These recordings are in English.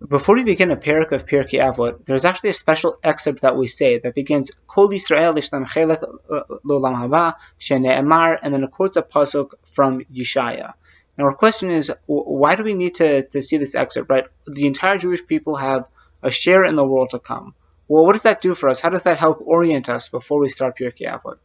Before we begin a perek of Pirkei Avot, there's actually a special excerpt that we say that begins Kol Yisrael Yishlam Chelek L'Olam Haba Shene'emar, and then it quotes a pasuk from Yeshaya. Now our question is, why do we need to see this excerpt, right? The entire Jewish people have a share in the world to come. Well, what does that do for us? How does that help orient us before we start Pirkei Avot?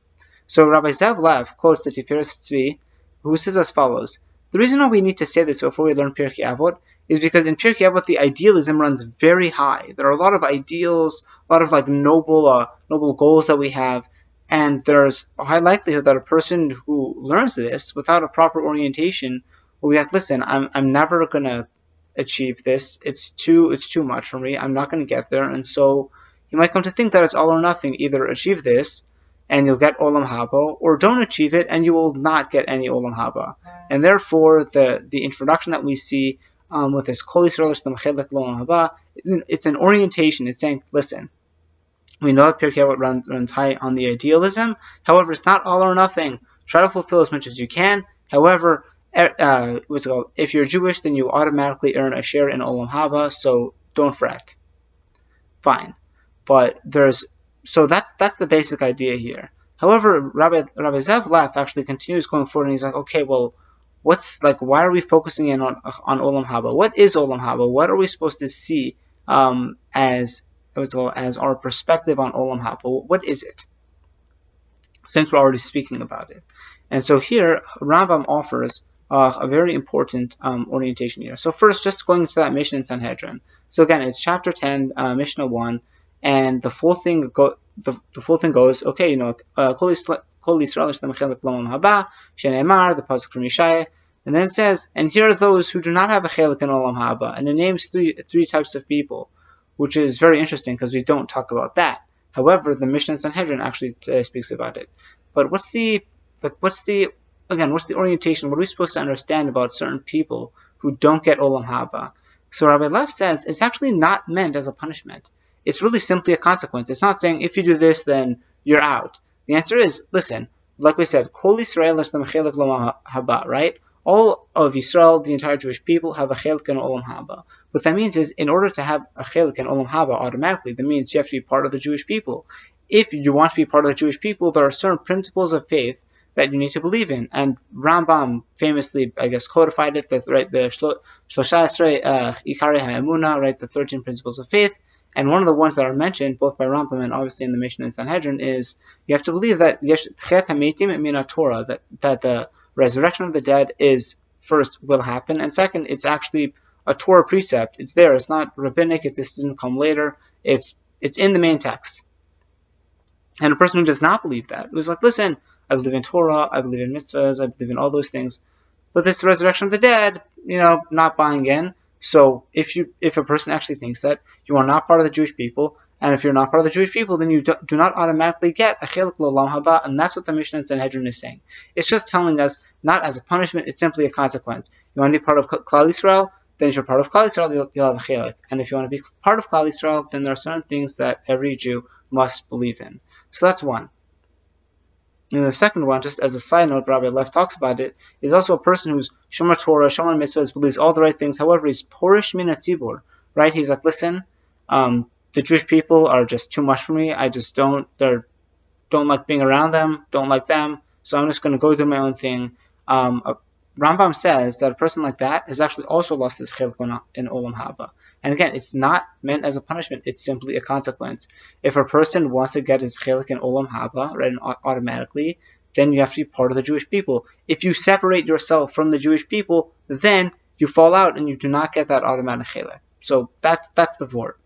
So Rabbi Zev Lev quotes the Tiferes Tzvi, who says as follows: the reason why we need to say this before we learn Pirkei Avot is because in Pirkei Avot the idealism runs very high. There are a lot of ideals, a lot of noble goals that we have, and there's a high likelihood that a person who learns this without a proper orientation will be like, listen, I'm never gonna achieve this. It's too much for me. I'm not gonna get there, and so you might come to think that it's all or nothing. Either achieve this and you'll get Olam Haba, or don't achieve it and you will not get any Olam Haba. And therefore, the introduction that we see with this Kol Yisrael Yishlam Chelek L'Olam Haba, it's an orientation. It's saying, listen, we know that Pirkei Avot runs high on the idealism. However, it's not all or nothing. Try to fulfill as much as you can. However, if you're Jewish, then you automatically earn a share in Olam Haba, so don't fret. Fine. But that's the basic idea here. However, Rabbi Zev Lev actually continues going forward, and he's like, okay, well, why are we focusing in on Olam Haba? What is Olam Haba? What are we supposed to see as our perspective on Olam Haba? What is it? Since we're already speaking about it. And so here, Rambam offers a very important orientation here. So first, just going into that Mishnah in Sanhedrin. So again, it's chapter 10, Mishnah 1, and the full thing goes, okay, Kol Yisrael Yishlam Chelek L'Olam Haba Shene'emar, the pasuk from Yeshaya, and then it says, and here are those who do not have a chelek in Olam Haba, and it names three types of people, which is very interesting because we don't talk about that. However, the Mishnah in Sanhedrin actually speaks about it. But what's the orientation? What are we supposed to understand about certain people who don't get Olam Haba? So Rabbi Lev says it's actually not meant as a punishment. It's really simply a consequence. It's not saying if you do this, then you're out. The answer is, listen, like we said, Kol Yisrael Yishlam Chelek L'Olam Haba, right? All of Yisrael, the entire Jewish people, have a chelek in Olam Haba. What that means is, in order to have a chelek in Olam Haba automatically, that means you have to be part of the Jewish people. If you want to be part of the Jewish people, there are certain principles of faith that you need to believe in. And Rambam famously, I guess, codified it, right? The Shlosha Esrei Ikari HaEmuna, right? The 13 principles of faith. And one of the ones that are mentioned, both by Rambam and obviously in the Mishnah and Sanhedrin, is you have to believe that Tchiat HaMeitim Min Torah, that the resurrection of the dead will happen, and second, it's actually a Torah precept. It's there. It's not rabbinic. This didn't come later. It's in the main text. And a person who does not believe that, who's like, listen, I believe in Torah, I believe in mitzvahs, I believe in all those things, but this resurrection of the dead, not buying in. So if a person actually thinks that, you are not part of the Jewish people, and if you're not part of the Jewish people, then you do not automatically get a chelek l'olam haba, and that's what the Mishnah and Sanhedrin is saying. It's just telling us, not as a punishment, it's simply a consequence. You want to be part of Klal Yisrael, then if you're part of Klal Yisrael, you'll have a chelek. And if you want to be part of Klal Yisrael, then there are certain things that every Jew must believe in. So that's one. And the second one, just as a side note, Rabbi Lev talks about it, is also a person who's Shomer Torah, Shomer Mitzvahs, believes all the right things. However, he's Porish Min HaTzibur, right? He's like, listen, the Jewish people are just too much for me. I just don't like being around them, don't like them, so I'm just going to go do my own thing. Rambam says that a person like that has actually also lost his chelek in Olam Haba. And again, it's not meant as a punishment, it's simply a consequence. If a person wants to get his chelek in Olam Haba, right, automatically, then you have to be part of the Jewish people. If you separate yourself from the Jewish people, then you fall out and you do not get that automatic chelek. So that's the vort.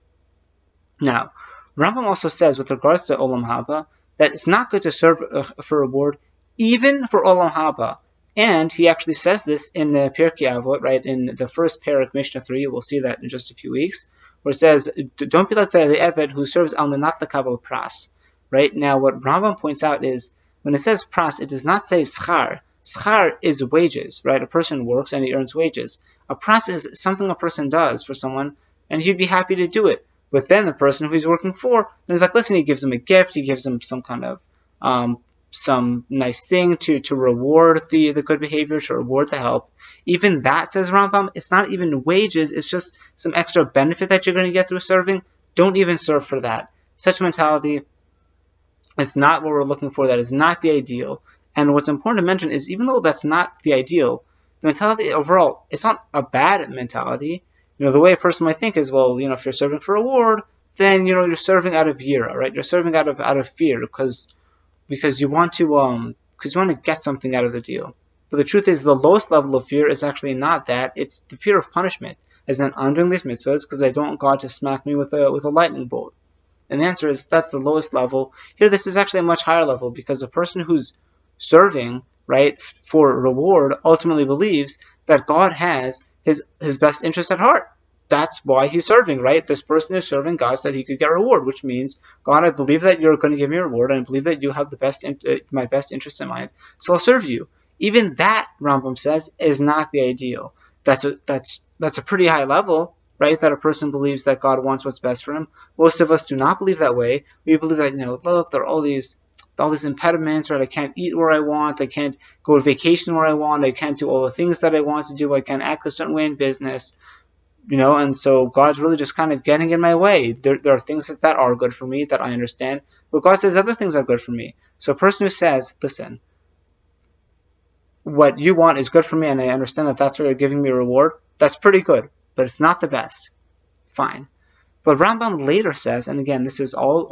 Now, Rambam also says with regards to Olam Haba that it's not good to serve for reward even for Olam Haba. And he actually says this in the Pirkei Avot, right, in the first perek, Mishnah 3, we'll see that in just a few weeks, where it says, don't be like the Eved who serves al menat lekabel pras. Right? Now, what Rambam points out is, when it says pras, it does not say schar. Schar is wages, right? A person works and he earns wages. A pras is something a person does for someone, and he'd be happy to do it. But then the person who he's working for, then he's like, listen, he gives him a gift, he gives him some kind of some nice thing to reward the good behavior, to reward the help. Even that, says Rambam, it's not even wages, it's just some extra benefit that you're going to get through serving. Don't even serve for that. Such mentality, it's not what we're looking for. That is not the ideal. And what's important to mention is, even though that's not the ideal, the mentality overall, it's not a bad mentality. The way a person might think is, well, if you're serving for reward, then you're serving out of yira, right? You're serving out of fear because you want to get something out of the deal. But the truth is, the lowest level of fear is actually not that. It's the fear of punishment. As in, I'm doing these mitzvahs because I don't want God to smack me with a lightning bolt. And the answer is, that's the lowest level. Here, this is actually a much higher level, because a person who's serving, right, for reward ultimately believes that God has his best interest at heart. That's why he's serving, right? This person is serving God so that he could get reward, which means, God, I believe that you're going to give me a reward, and I believe that you have my best interest in mind, so I'll serve you. Even that, Rambam says, is not the ideal. That's a pretty high level, right? That a person believes that God wants what's best for him. Most of us do not believe that way. We believe that, look, there are all these impediments, right? I can't eat where I want. I can't go on vacation where I want. I can't do all the things that I want to do. I can't act a certain way in business, and so God's really just kind of getting in my way. There are things that are good for me that I understand, but God says other things are good for me. So a person who says, listen, what you want is good for me, and I understand that that's where you're giving me a reward, that's pretty good, but it's not the best. Fine. But Rambam later says, and again, this is all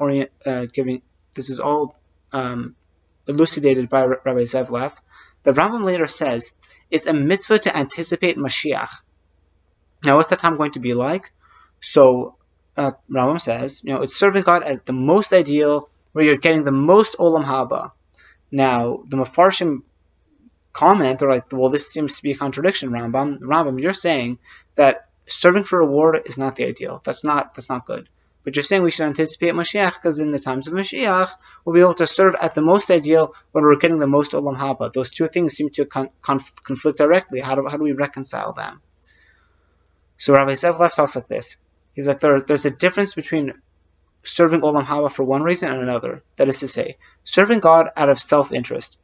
elucidated by Rabbi Zevlev, that Rambam later says it's a mitzvah to anticipate Mashiach. Now, what's that time going to be like? So, Rambam says, it's serving God at the most ideal, where you're getting the most olam haba. Now, the Mefarshim comment, they're like, well, this seems to be a contradiction, Rambam, you're saying that serving for reward is not the ideal. That's not good. But you're saying we should anticipate Mashiach, because in the times of Mashiach, we'll be able to serve at the most ideal when we're getting the most olam haba. Those two things seem to conflict directly. How do we reconcile them? So Rabbi Zevlev talks like this. He's like, there's a difference between serving olam haba for one reason and another. That is to say, serving God out of self-interest.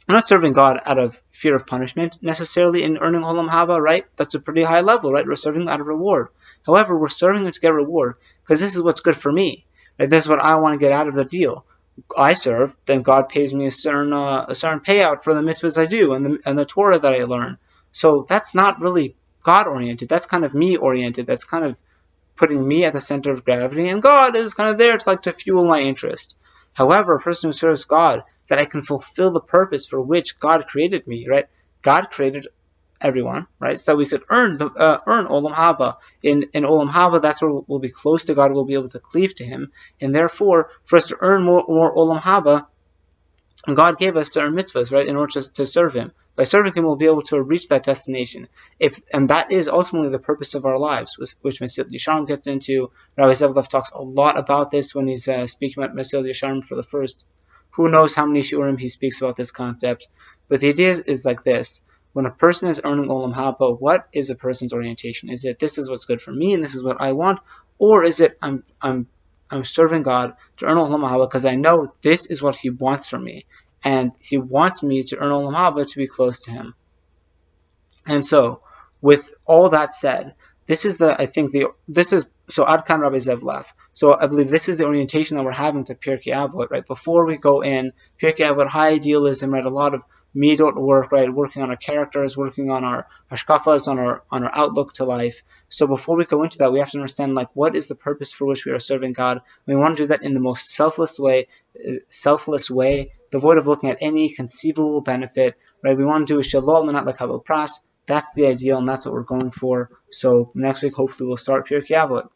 We're not serving God out of fear of punishment necessarily in earning olam haba, right? That's a pretty high level, right? We're serving out of reward. However, we're serving Him to get reward because this is what's good for me. Right? This is what I want to get out of the deal. I serve, then God pays me a certain payout for the mitzvahs I do and the Torah that I learn. So that's not really God-oriented. That's kind of me-oriented. That's kind of putting me at the center of gravity, and God is kind of there to fuel my interest. However, a person who serves God, is that I can fulfill the purpose for which God created me, right? God created everyone, right? So that we could earn olam haba. In olam haba, that's where we'll be close to God. We'll be able to cleave to Him, and therefore, for us to earn more olam haba, God gave us certain mitzvahs, right, in order to serve Him. By serving Him, we'll be able to reach that destination. And that is ultimately the purpose of our lives, which Mesilat Yesharim gets into. Rabbi Zevlev talks a lot about this when he's speaking about Mesilat Yesharim for the first, who knows how many shiurim he speaks about this concept. But the idea is like this. When a person is earning olam haba, what is a person's orientation? Is it, this is what's good for me and this is what I want? Or is it, I'm serving God to earn olam haba because I know this is what He wants from me, and He wants me to earn olam haba to be close to Him. And so, with all that said, this is so Adkan Rabbi Zevlev. So I believe this is the orientation that we're having to Pirkei Avot, right? Before we go in, Pirkei Avot, high idealism, right? A lot of midot work, right? Working on our characters, working on our hashkafas, on our outlook to life. So before we go into that, we have to understand, what is the purpose for which we are serving God. We want to do that in the most selfless way, devoid of looking at any conceivable benefit, right? We want to do shalom and not like Kabbalah Pras. That's the ideal, and that's what we're going for. So next week, hopefully, we'll start Pirkei Avot.